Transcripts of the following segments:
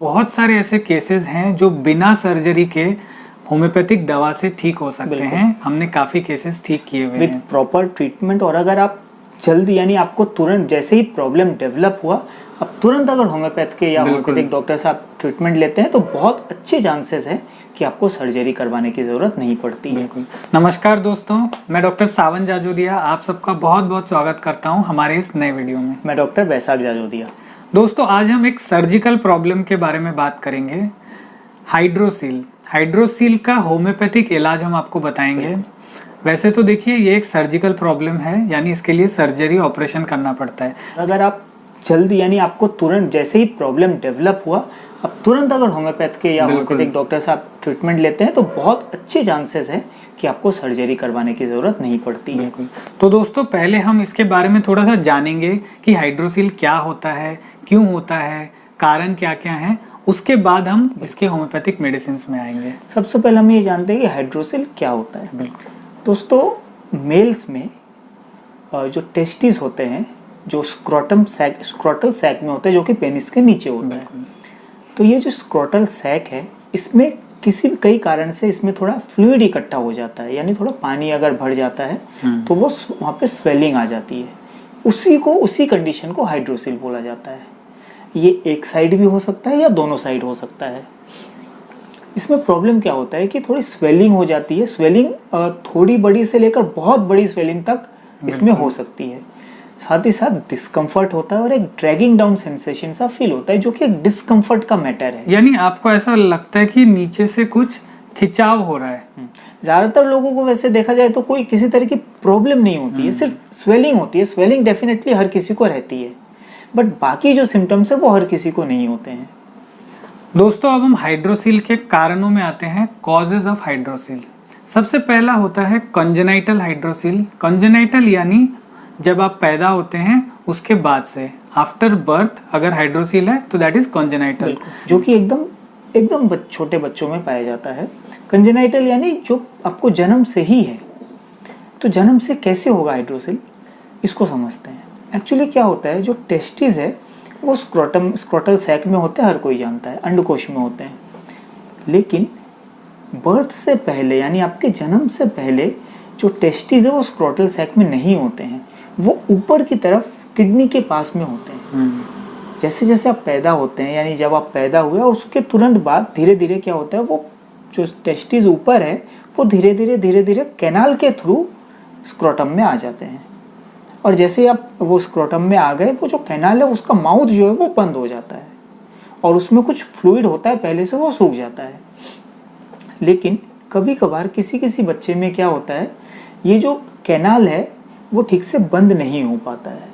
बहुत सारे ऐसे केसेस हैं जो बिना सर्जरी के होम्योपैथिक दवा से ठीक हो सकते हैं। हमने काफी केसेस ठीक किए हुए विद हैं प्रॉपर ट्रीटमेंट। और अगर आप जल्दी यानी आपको तुरंत जैसे ही प्रॉब्लम डेवलप हुआ, अब तुरंत अगर होम्योपैथ के या होम्योपैथिक डॉक्टर से आप ट्रीटमेंट लेते हैं तो बहुत अच्छे चांसेस है कि आपको सर्जरी करवाने की जरूरत नहीं पड़ती है। नमस्कार दोस्तों, मैं डॉक्टर सावन जाजोदिया आप सबका बहुत बहुत स्वागत करता हूं हमारे इस नए वीडियो में। मैं डॉक्टर बैसाख जाजोदिया। दोस्तों, आज हम एक सर्जिकल प्रॉब्लम के बारे में बात करेंगे। हाइड्रोसील का होम्योपैथिक इलाज हम आपको बताएंगे। वैसे तो देखिए, ये एक सर्जिकल प्रॉब्लम है, यानी इसके लिए सर्जरी ऑपरेशन करना पड़ता है। अगर आप जल्दी यानी आपको तुरंत जैसे ही प्रॉब्लम डेवलप हुआ, अब तुरंत अगर होम्योपैथ के या होम्योपैथिक डॉक्टर से आप ट्रीटमेंट लेते हैं तो बहुत अच्छे चांसेस है कि आपको सर्जरी करवाने की जरूरत नहीं पड़ती है। तो दोस्तों, पहले हम इसके बारे में थोड़ा सा जानेंगे कि हाइड्रोसील क्या होता है, क्यों होता है, कारण क्या क्या है। उसके बाद हम इसके होम्योपैथिक मेडिसिन में आएंगे। सबसे पहले हम ये जानते हैं कि हाइड्रोसील क्या होता है। बिल्कुल दोस्तों, मेल्स में जो टेस्टिस होते हैं, जो स्क्रोटल सैक में होते हैं, जो कि पेनिस के नीचे होता है। तो ये जो स्क्रोटल सैक है, इसमें कई कारण से इसमें थोड़ा फ्लूइड इकट्ठा हो जाता है, यानी थोड़ा पानी अगर भर जाता है तो वो वहाँ पे स्वेलिंग आ जाती है। उसी कंडीशन को हाइड्रोसील बोला जाता है। ये एक साइड भी हो सकता है या दोनों साइड हो सकता है। इसमें प्रॉब्लम क्या होता है कि थोड़ी स्वेलिंग हो जाती है। स्वेलिंग थोड़ी बड़ी से लेकर बहुत बड़ी स्वेलिंग तक इसमें हो सकती है। साथ ही साथ डिस्कम्फर्ट होता है और एक ड्रैगिंग डाउन सेंसेशन सा फील होता है, जो कि एक डिस्कम्फर्ट का मैटर है। यानी आपको ऐसा लगता है कि नीचे से कुछ खिंचाव हो रहा है। ज्यादातर लोगों को वैसे देखा जाए तो कोई किसी तरह की प्रॉब्लम नहीं होती है, सिर्फ स्वेलिंग होती है। स्वेलिंग डेफिनेटली हर किसी को रहती है, बट बाकी जो सिम्टम्स है वो हर किसी को नहीं होते हैं। दोस्तों, अब हम हाइड्रोसील के कारणों में आते हैं, कॉजेज ऑफ हाइड्रोसील। सबसे पहला होता है कॉन्जेनाइटल हाइड्रोसील। कॉन्जेनाइटल यानी जब आप पैदा होते हैं उसके बाद से, आफ्टर बर्थ अगर हाइड्रोसील है तो दैट इज कॉन्जेनाइटल, जो कि एकदम छोटे बच्चों में पाया जाता है। कॉन्जेनाइटल यानी जो आपको जन्म से ही है। तो जन्म से कैसे होगा हाइड्रोसील, इसको समझते हैं। एक्चुअली क्या होता है, जो टेस्टिस है वो स्क्रोटल सैक में होते हैं, हर कोई जानता है, अंडकोश में होते हैं। लेकिन बर्थ से पहले यानी आपके जन्म से पहले जो टेस्टिस है वो स्क्रोटल सैक में नहीं होते हैं, वो ऊपर की तरफ किडनी के पास में होते हैं। जैसे जैसे आप पैदा होते हैं, यानी जब आप पैदा हुए और उसके तुरंत बाद धीरे धीरे क्या होता है, वो जो टेस्टिस ऊपर है वो धीरे धीरे कैनाल के थ्रू स्क्रोटम में आ जाते हैं। और जैसे आप वो स्क्रोटम में आ गए, वो जो कैनाल है उसका माउथ जो है वो बंद हो जाता है और उसमें कुछ फ्लूइड होता है पहले से, वो सूख जाता है। लेकिन कभी कभार किसी बच्चे में क्या होता है, ये जो कैनाल है वो ठीक से बंद नहीं हो पाता है।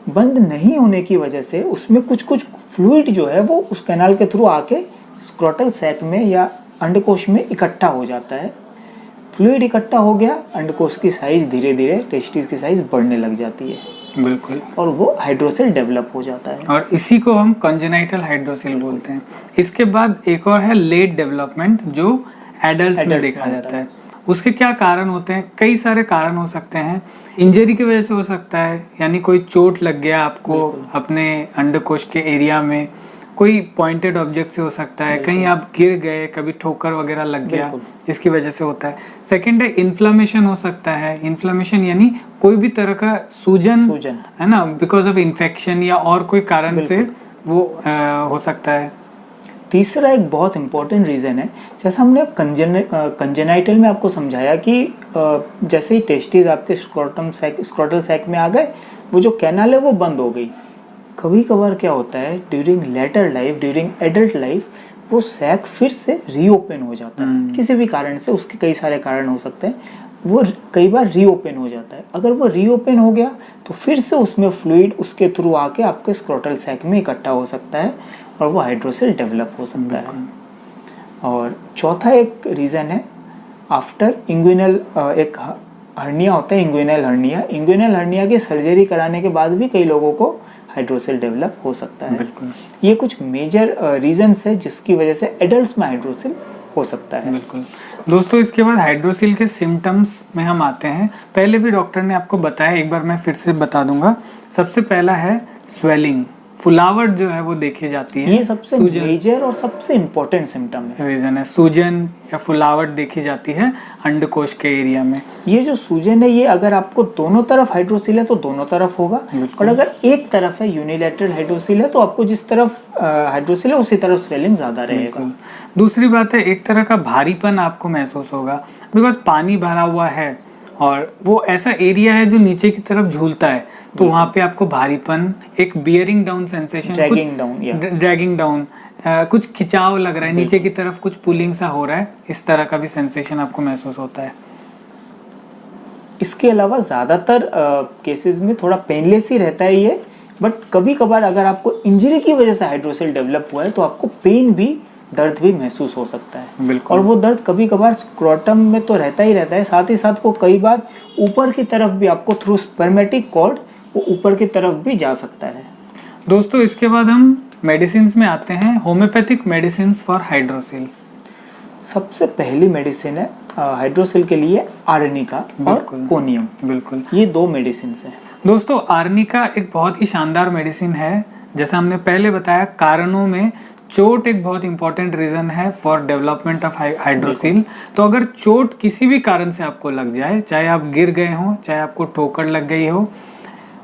बंद नहीं होने की वजह से उसमें कुछ फ्लूइड जो है वो उस कैनाल के थ्रू आके स्क्रोटल सैक में या अंडकोश में इकट्ठा हो जाता है। फ्लूइड इकट्ठा हो गया, अंडकोश की साइज धीरे धीरे टेस्टिस की साइज बढ़ने लग जाती है। बिल्कुल, और वो हाइड्रोसील डेवलप हो जाता है और इसी को हम कॉन्जेनाइटल हाइड्रोसील बोलते हैं। इसके बाद एक और है लेट डेवलपमेंट, जो एडल्ट में देखा जाता है। उसके क्या कारण होते हैं? कई सारे कारण हो सकते हैं। इंजरी की वजह से हो सकता है, यानी कोई चोट लग गया आपको अपने अंडकोश के एरिया में, कोई पॉइंटेड ऑब्जेक्ट से हो सकता है, कहीं आप गिर गए, कभी ठोकर वगैरह लग गया, इसकी वजह से होता है। सेकंड है इन्फ्लामेशन हो सकता है। इन्फ्लामेशन यानी कोई भी तरह का सूजन है ना, बिकॉज ऑफ इन्फेक्शन या और कोई कारण से वो हो सकता है। तीसरा एक बहुत इंपॉर्टेंट रीज़न है, जैसा हमने कंजेनाइटल में आपको समझाया कि जैसे ही टेस्टिस आपके स्क्रोटल सैक में आ गए, वो जो कैनाल है वो बंद हो गई। कभी कभार क्या होता है, during Later Life, during adult life, वो सैक फिर से रीओपन हो जाता है किसी भी कारण से। उसके कई सारे कारण हो सकते हैं, वो कई बार रीओपन हो जाता है। अगर वो रीओपन हो गया तो फिर से उसमें फ्लूइड उसके थ्रू आके आपके स्क्रोटल सैक में इकट्ठा हो सकता है और वो हाइड्रोसील डेवलप हो सकता है। और चौथा एक रीज़न है आफ्टर इंग्विनल, एक हर्निया होता है, इंग्विनल हर्निया की सर्जरी कराने के बाद भी कई लोगों को हाइड्रोसील डेवलप हो सकता है। ये कुछ मेजर रीजंस है जिसकी वजह से एडल्ट्स में हाइड्रोसील हो सकता है। बिल्कुल दोस्तों, इसके बाद हाइड्रोसील के सिम्टम्स में हम आते हैं। पहले भी डॉक्टर ने आपको बताया, एक बार मैं फिर से बता दूंगा। सबसे पहला है स्वेलिंग। फुलावट जो है वो देखी जाती है। ये सबसे मेजर और सबसे इम्पोर्टेंट सिम्टम है, रीजन है। सूजन या फुलावट देखी जाती है अंडकोश के एरिया में। ये जो सूजन है ये अगर आपको दोनों तरफ हाइड्रोसिल है तो दोनों तरफ होगा, और अगर एक तरफ है यूनिलैटरल हाइड्रोसिल है तो आपको जिस तरफ हाइड्रोसिल है उसी तरफ स्वेलिंग ज्यादा रहेगा। दूसरी बात है, एक तरह का भारीपन आपको महसूस होगा, बिकॉज पानी भरा हुआ है और वो ऐसा एरिया है जो नीचे की तरफ झूलता है, तो वहाँ पे आपको भारीपन, एक bearing down sensation, dragging down, कुछ खिंचाव लग रहा है नीचे की तरफ, कुछ पुलिंग सा हो रहा है, इस तरह का भी सेंसेशन आपको महसूस होता है। इसके अलावा ज़्यादातर केसेस में थोड़ा पेनलेस ही रहता है ये, बट कभी कभार अगर आपको इंजरी की वजह से हाइड्रोसिल डेवलप हुआ है तो आपको पेन भी, दर्द भी महसूस हो सकता है। और वो दर्द कभी कभार स्क्रोटम में तो रहता ही रहता है, साथ ही साथ वो कई बार ऊपर की तरफ भी आपको थ्रू स्पर्मेटिक कॉर्ड वो ऊपर की तरफ भी जा सकता है। दोस्तों इसके बाद हम मेडिसिन में आते हैं, होम्योपैथिक मेडिसिन फॉर हाइड्रोसिल। सबसे पहली मेडिसिन है हाइड्रोसिल के लिए आर्निका और कोनियम। बिल्कुल, ये दो मेडिसिन हैं। दोस्तों आर्निका एक बहुत ही शानदार मेडिसिन है। जैसा हमने पहले बताया, कारणों में चोट एक बहुत इंपॉर्टेंट रीजन है फॉर डेवलपमेंट ऑफ हाइड्रोसिल। तो अगर चोट किसी भी कारण से आपको लग जाए, चाहे आप गिर गए हो, चाहे आपको ठोकर लग गई हो,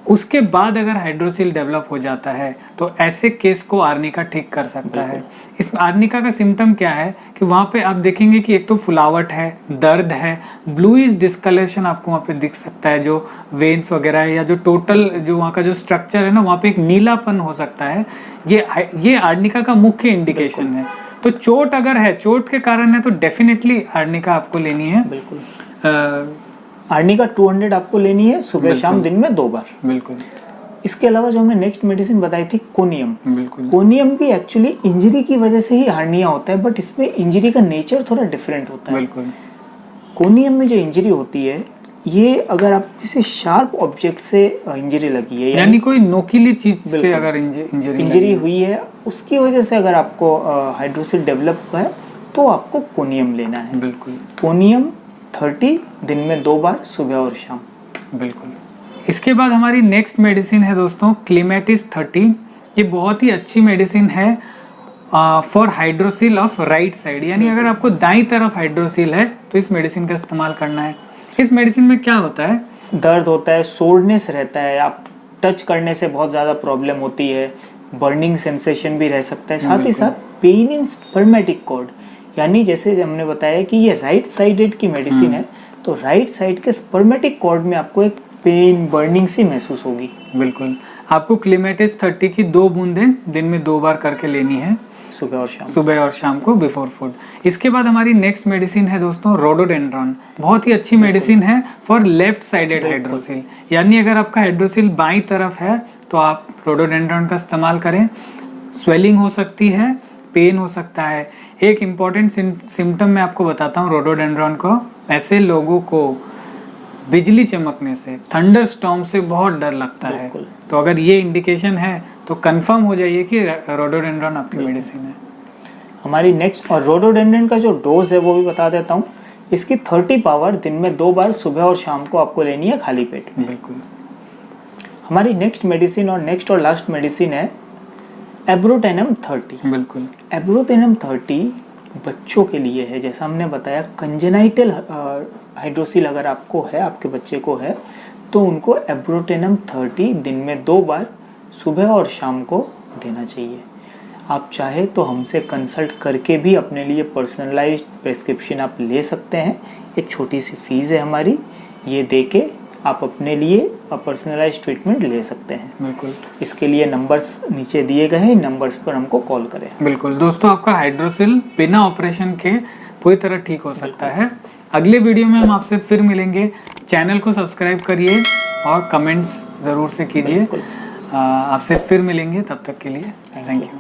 उसके बाद अगर हाइड्रोसिल डेवलप हो जाता है तो ऐसे केस को आर्निका ठीक कर सकता है। इस आर्निका का सिम्टम क्या है कि वहाँ पे आप देखेंगे कि एक तो फुलावट है, दर्द है, ब्लूइश डिस्कलरेशन आपको वहाँ पे दिख सकता है, जो वेन्स वगैरह है या जो टोटल जो वहाँ का जो स्ट्रक्चर है ना, वहाँ पे एक नीलापन हो सकता है। ये आर्निका का मुख्य इंडिकेशन है। तो चोट अगर है, चोट के कारण है, तो डेफिनेटली आर्निका आपको लेनी है। बिल्कुल, आर्निका 200 आपको लेनी है सुबह शाम दिन में 2 बार। बिल्कुल। इसके अलावा जो हमने नेक्स्ट मेडिसिन बताई थी कोनियम। बिल्कुल, कोनियम भी एक्चुअली इंजरी की वजह से ही हार्निया होता है, बट इसमें इंजरी का नेचर थोड़ा डिफरेंट होता है। बिल्कुल। कोनियम में जो इंजरी होती है, ये अगर आपको किसी शार्प ऑब्जेक्ट से इंजरी लगी है, यानी कोई नोकीली चीज से अगर इंजरी हुई है, उसकी वजह से अगर आपको हाइड्रोसिल डेवलप हुआ है तो आपको कोनियम लेना है। बिल्कुल, कोनियम 30 दिन में 2 बार, सुबह और शाम। बिल्कुल। इसके बाद हमारी नेक्स्ट मेडिसिन है दोस्तों क्लेमेटिस 30। ये बहुत ही अच्छी मेडिसिन है for hydrocele of right side, यानी अगर आपको दाईं तरफ हाइड्रोसिल है तो इस मेडिसिन का इस्तेमाल करना है। इस मेडिसिन में क्या होता है? दर्द होता है, सोरनेस रहता है, आप टच करने से बहुत ज़्यादा प्रॉब्लम होती है, बर्निंग सेंसेशन भी रह सकता है, साथ ही साथ पेन इन स्पर्मेटिक कॉर्ड, यानी जैसे हमने बताया कि ये राइट साइडेड की मेडिसिन है, तो राइट साइड के स्पर्मेटिक कॉर्ड में आपको एक पेन, बर्निंग सी महसूस होगी। बिल्कुल, आपको क्लेमेटिस 30 की 2 बूंदें दिन में 2 बार करके लेनी है, सुबह और शाम को बिफोर फूड। इसके बाद हमारी नेक्स्ट मेडिसिन है दोस्तों रोडोडेंड्रॉन। बहुत ही अच्छी मेडिसिन है फॉर लेफ्ट साइडेड हाइड्रोसिल, यानी अगर आपका हाइड्रोसिल बाईं तरफ है तो आप रोडोडेंड्रॉन का इस्तेमाल करें। स्वेलिंग हो सकती है, पेन हो सकता है। एक इम्पॉर्टेंट सिम्टम मैं आपको बताता हूँ रोडोडेंड्रॉन को। ऐसे लोगों को बिजली चमकने से, थंडर स्टॉर्म से बहुत डर लगता है, तो अगर ये इंडिकेशन है तो कंफर्म हो जाइए कि रोडोडेंड्रॉन आपकी मेडिसिन है। हमारी नेक्स्ट, और रोडोडेंड्रॉन का जो डोज है वो भी बता देता हूँ। इसकी 30 पावर दिन में 2 बार, सुबह और शाम को आपको लेनी है खाली पेट में। बिल्कुल। हमारी नेक्स्ट मेडिसिन और लास्ट मेडिसिन है एब्रोटेनम 30। बिल्कुल, एब्रोटेनम 30 बच्चों के लिए है। जैसा हमने बताया, कंजेनाइटल हाइड्रोसिल अगर आपको है, आपके बच्चे को है, तो उनको एब्रोटेनम 30 दिन में 2 बार, सुबह और शाम को देना चाहिए। आप चाहे तो हमसे कंसल्ट करके भी अपने लिए पर्सनलाइज्ड प्रेस्क्रिप्शन आप ले सकते हैं। एक छोटी सी फीस है हमारी, ये दे के आप अपने लिए पर्सनलाइज्ड ट्रीटमेंट ले सकते हैं। बिल्कुल। इसके लिए नंबर्स नीचे दिए गए हैं, नंबर्स पर हमको कॉल करें। बिल्कुल दोस्तों, आपका हाइड्रोसिल बिना ऑपरेशन के पूरी तरह ठीक हो सकता है। अगले वीडियो में हम आपसे फिर मिलेंगे। चैनल को सब्सक्राइब करिए और कमेंट्स ज़रूर से कीजिए। आपसे फिर मिलेंगे, तब तक के लिए थैंक यू।